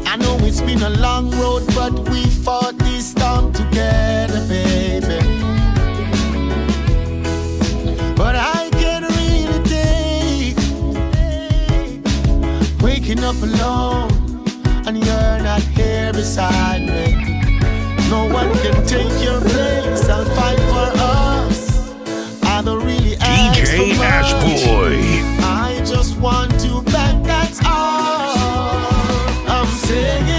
I know it's been a long road, but we fought this storm together, baby. But I can really take waking up alone and you're not here beside me. No one can take your place. I'll fight for us. I don't really ask DJ for much. Ashbwoy. I just want you back, that's all I'm saying.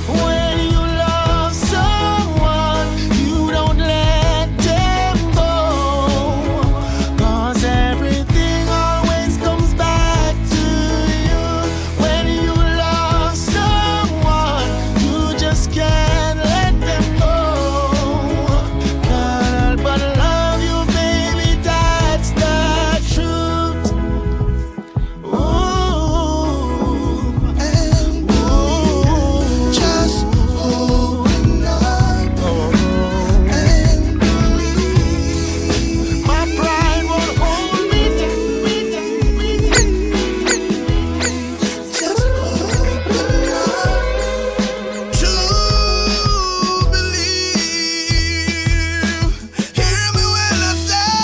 When you love someone, you don't let them go, 'cause everything always comes back to you. When you love someone, you just can't let them go. Can't help but love you, baby, that's the truth. Just hold on and believe. My pride won't hold me down. Just hold on to believe. Hear me when I say,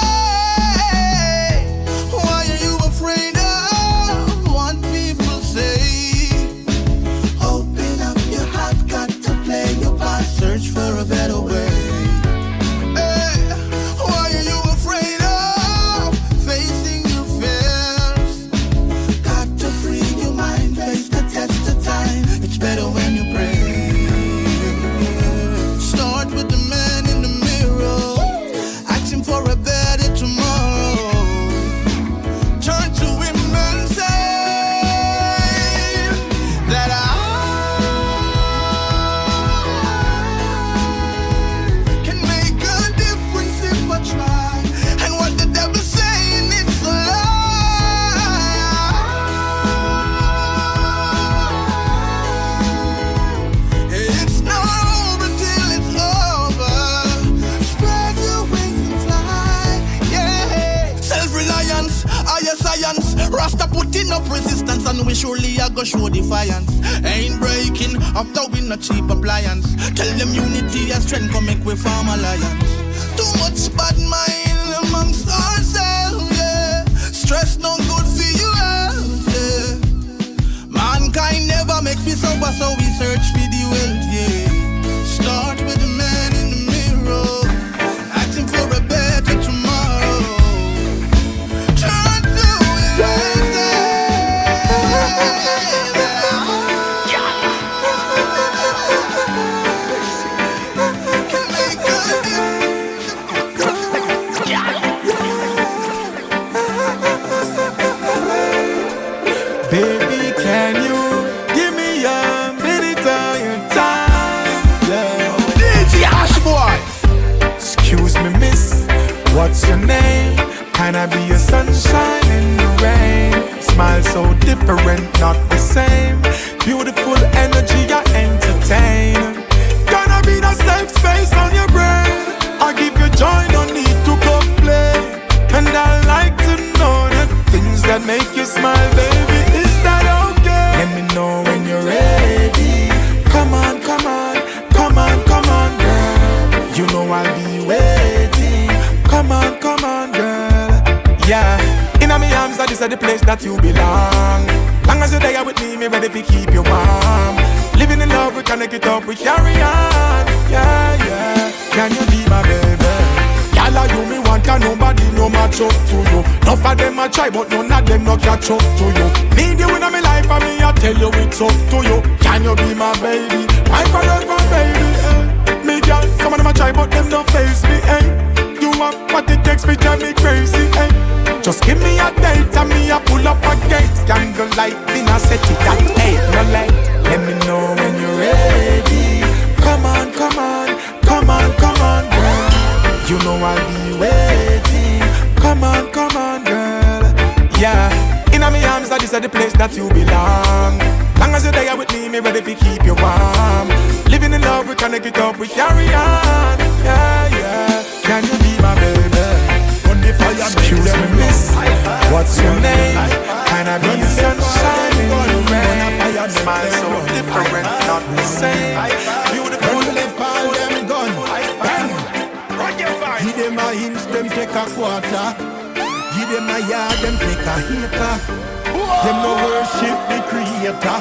why are you afraid of what people say? Open up your heart, got to play your part, search for a better way. Hey, why are you afraid of facing your fears? Got to free your mind, face the test of time. It's better when you pray. Start with the man in the mirror, asking for a better tomorrow. Turn to him and say that I can make a difference if I try. And what the devil's saying, it's a lie. It's not over till it's over. Spread your wings and fly, yeah. Self-reliance, higher science. Rasta putting up resistance, and we surely are gonna show defiance. Ain't breaking up, though we not cheap appliance. Tell them unity and strength come make we form alliance. Too much bad mind amongst ourselves, yeah. Stress no good for you, yeah. Mankind never make me sober, so we search for the wealth, yeah. Start with the man in the mirror, asking for a better tomorrow. Turn to him and say that I Baby, can you give me a minute of your time? Yeah. DJ Ashbwoy. Excuse me, miss, what's your name? Can I be your sunshine in the rain? Smile so different, not the same. Beautiful energy, I entertain. Gonna be the safe space on your brain. I give you joy, no need to complain. And I like to know the things that make you smile, baby. Is that okay? Let me know when you're ready. Come on, come on, come on, come on, girl. You know I'll be waiting. Come on, girl. Yeah. In my arms, that is the place that you belong. Long as you're there with me ready to keep you warm. Living in love, we connect it up, we carry on. Yeah, yeah. Can you be my baby? Y'all you me want and nobody no match up to you. Enough of them a try but none of them no catch up to you. Need you in my life and me I tell you it's up to you. Can you be my baby? My forever baby, eh? Me girl, some of them a try but them no face me, eh? You have what it takes me drive me crazy, eh? Just give me a date and me a pull up a gate. Candlelight, dinner set it at 8, no light. Let me know when you're ready. Come on, come on, come on, come on, girl. You know I'll be waiting. Come on, girl. Yeah. In my arms, that is the place that you belong. Long as you're there with me ready to keep you warm. Living in love, we connect it up, we carry on. Yeah, yeah. Can you be my baby? Excuse me, miss, what's your name? Can I be your sunshine in the rain? Smile so different, not the same. Beautiful, left all them gun. Give them a inch, them take a quarter. Give them a yard, them take a acre. Them no worship the creator.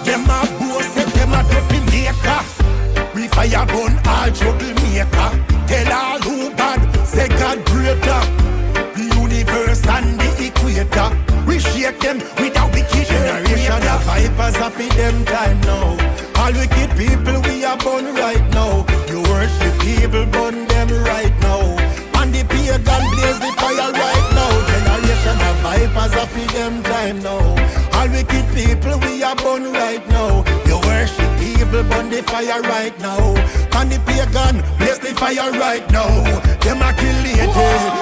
Them a boast, them a dirty maker. We fire gun, all trouble maker. Tell all who bad, say God greater. The universe and the equator. We shake them with a wicked generation. The vipers are for them time now. All wicked people we are born right now. You worship evil, burn them right now. And the pagan blaze the fire right now. Generation of vipers are for them time now. All wicked people we are born right now. You worship evil, burn the fire right now. And the pagan blaze the fire right now. Them a kill lady,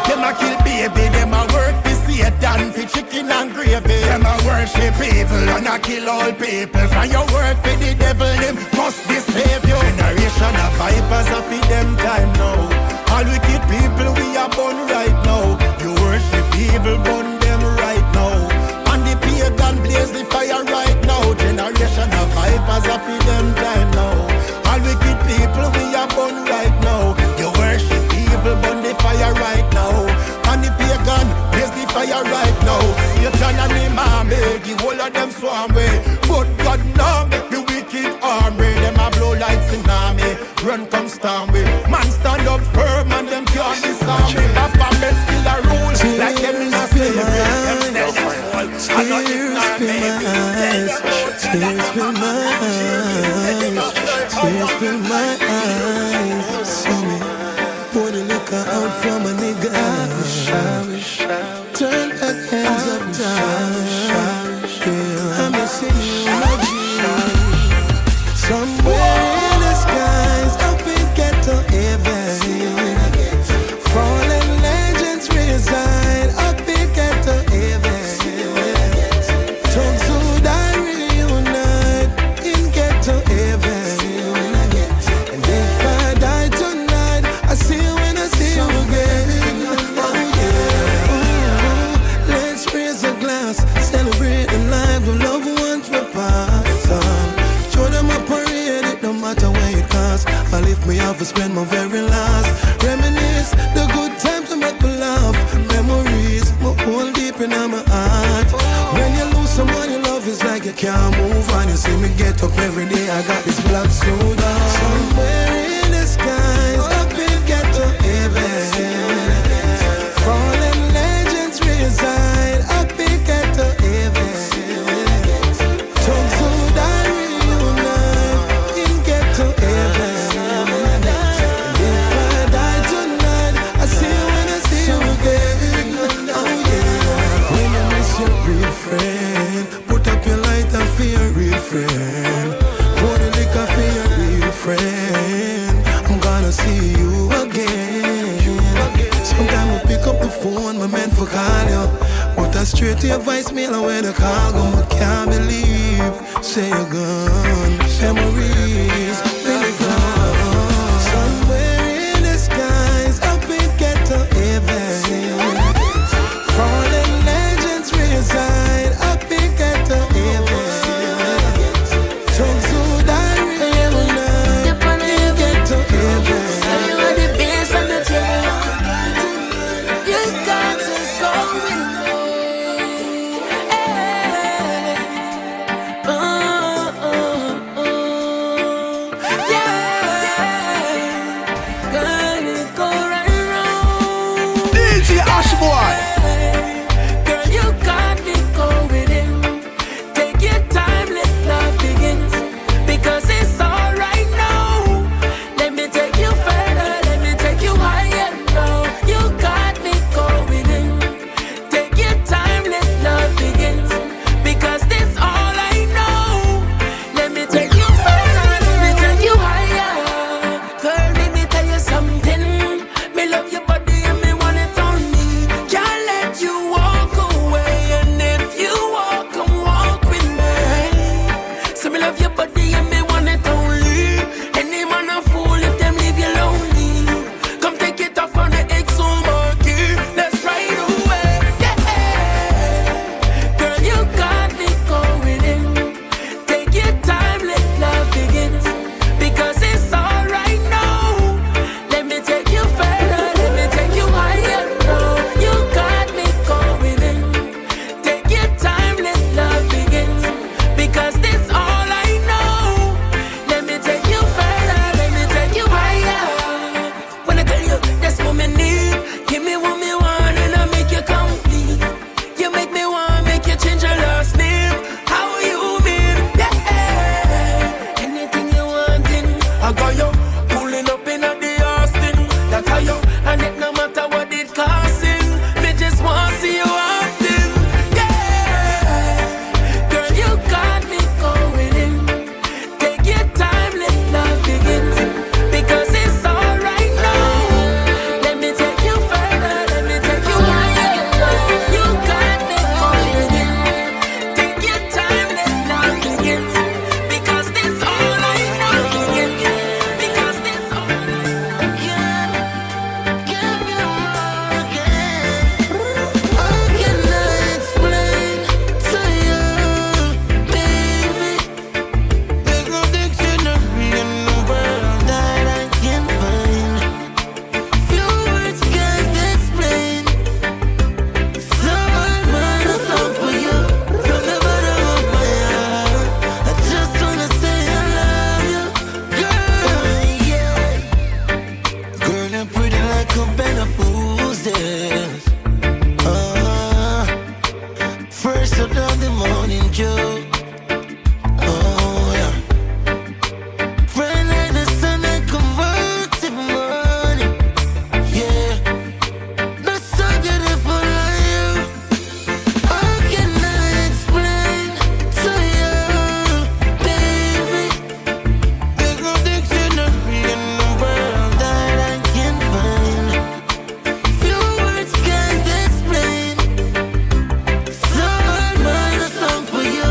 them a kill baby. Them a work for Satan, for chicken and gravy. Them a worship evil and a kill all people. From your work for the devil, them must be savior. Generation of vipers are for them time now. All wicked people we are born right now. You worship evil, burn them right now. And the pagan blaze the fire right now. Generation of vipers are for them time now. All wicked people we are born right now. You worship evil, burn the fire right now. And the pagan blaze the fire right now. Satan and the army, the whole of them swarm way. But God now make the wicked army. Them a blow like tsunami, run come storm way. Man stand up firm and them can't disarm me. Baphomet still a rule, like them in a slavery. Them sell their soul, and not in our baby. Tears fill my eyes, tears fill my eyes. See me pour the liquor out from a nigga. Turn back hands up time. I'm missing you, my G. Somewhere in the skies, up in ghetto heaven. Fallen legends reside up in ghetto heaven. Tongues who die reunite in ghetto heaven. And if I die tonight, I see you when I see you again. Oh yeah. Let's raise a glass, celebrate the lives of loved ones we passed on. Show them a parade, it no matter where it costs. I'll lift me off and spend my very last. Reminisce the good times to make me laugh. Memories, my hold deep in my heart. When you lose someone you love, it's like you can't move on. You see me get up every day, I got this black soda. Somewhere in the skies, up in ghetto heaven. Fallen legends reside up in ghetto heaven. Tongues who die reunite in ghetto heaven. And if I die tonight, I see you when I see you again. Oh yeah. When you miss your real friend, put a to your voicemail and when the call go, I can't believe. Say you're gone, memories really gone. Somewhere in the skies, up in ghetto heaven, fallen legends reside. Up in ghetto heaven, talk to diary every night. In ghetto heaven, you are the best and the cherry. You got to go with me. DJ Ashbwoy. Girl, you got me going in. Take your time, let love begin. Because it's alright now. Let me take you further, let me take you higher now. You got me going in. Take your time, let love begin. Because this all I know. Let me take you further, let me take you higher. Girl, let me tell you something. Me love your body and me want it on me. Can't let you walk away. And if you walk, come walk with me. So me love your body and me want it only. Any man a fool if them leave you lonely. Come take it off on the XO marquee. Let's ride away. Yeah. Girl, you got me going in. Take your time, let love begin. Because it's alright now. Let me take you further, let me take you higher now. You got me going in. Take your time, let love begin. Because this all I know. Let me take you further, let me take you higher. When I tell you that's what me need, give me what me want and I make you complete. You make me want, make you change your last name. How you mean? Yeah. Anything you want in, I got you pulling up in a the Austin. That's how you, and it no matter what it costing. Me just want to see you often. Yeah. Girl, you got me going in. Take your time, let love begin. Because it's alright now. Let me take you further, let me take you higher. You got me going in. Take your time, let love begin. Because this all I know. Because this all I know. How can I explain to you, baby? There's no dictionary in the world that I can find. Few words can't explain. Someone write a song for you from the bottom of my heart. I just wanna say I love you, girl. Yeah. Girl, you're pretty like a bed of roses. First of the morning dew. Oh yeah. Bright like the sun that converts in morning. Yeah. That's so beautiful like you. How can I explain to you, baby? There's no dictionary in the world that I can find. Few words can't explain. Someone write a song for you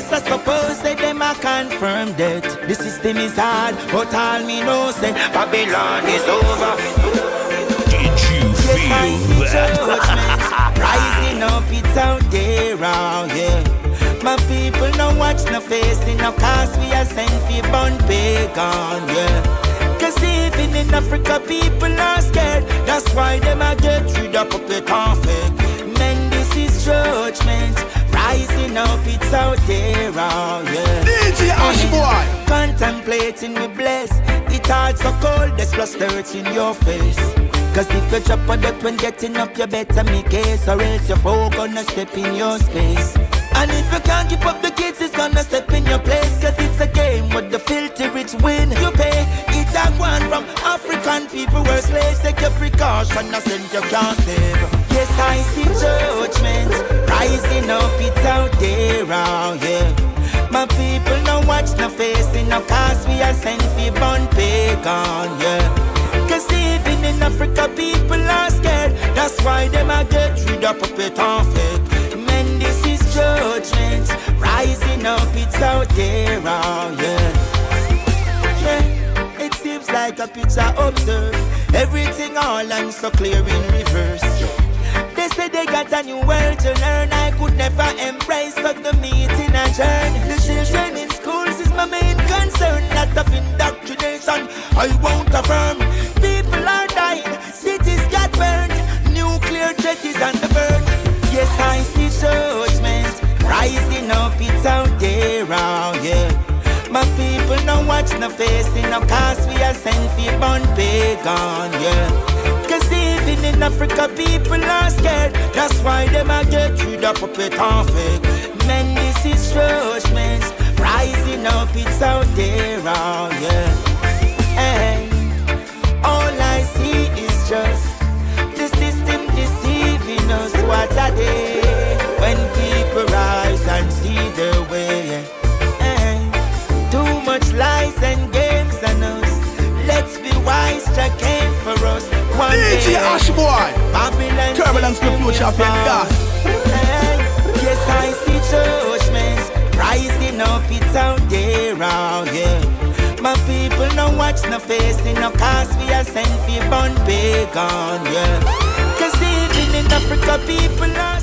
Yes, I suppose say them a confirm that the system is hard, but all me know say Babylon is over. Did you feel that? Rising up, it's out there, oh yeah. My people no watch no face, no cause we are sent for born pagan, yeah. Cause even in Africa people are scared, that's why them a get rid of puppet and fake. Men, this is judgment. Rising up, it's out there, oh yeah. DJ Ashbwoy. Contemplating we bless. It hard so cold, there's plus dirt in your face. Cause if you drop on that when getting up, you better make case, or else your foe gonna step in your space. And if you can't keep up the kids, it's gonna step in your place. Cause it's a game with the filthy rich win. You pay, it's a one from African people were slaves. Take your precaution, nothing you can't save. Yes, I see judgment rising up, it's out there, oh yeah. My people no watch no face, no cause we are sent for born pagan, yeah. Cause even in Africa people are scared, that's why them a get rid of puppet and fake. Men, this is judgment rising up, it's out there, oh yeah. Yeah, it seems like a picture observed. Everything all and so clear in reverse. They say they got a new world to learn. I could never embrace but the meeting adjourn. The children in schools is my main concern. Lot of indoctrination I won't affirm. People are dying, cities got burned. Nuclear threat is on the burn. Yes, I see judgment rising up, it's out there, oh yeah. My people no watch no face, no cause we are sent for born pagan, yeah. Cause even in Africa people are scared, that's why them a get rid of puppet and fake. Men, this is judgment rising up, it's out there, oh yeah. Hey, all I see is just the system deceiving us. What are they? When people rise and see their way, too much lies and games on us. Let's be wise, Jah came for us. One DJ Ashbwoy. Babylon, Turbulence, the future of your God. Yes, I see judgment rising up, it's out there, oh yeah. My people no watch no face, no cause we are sent for born pagan, yeah. Cause even in Africa people are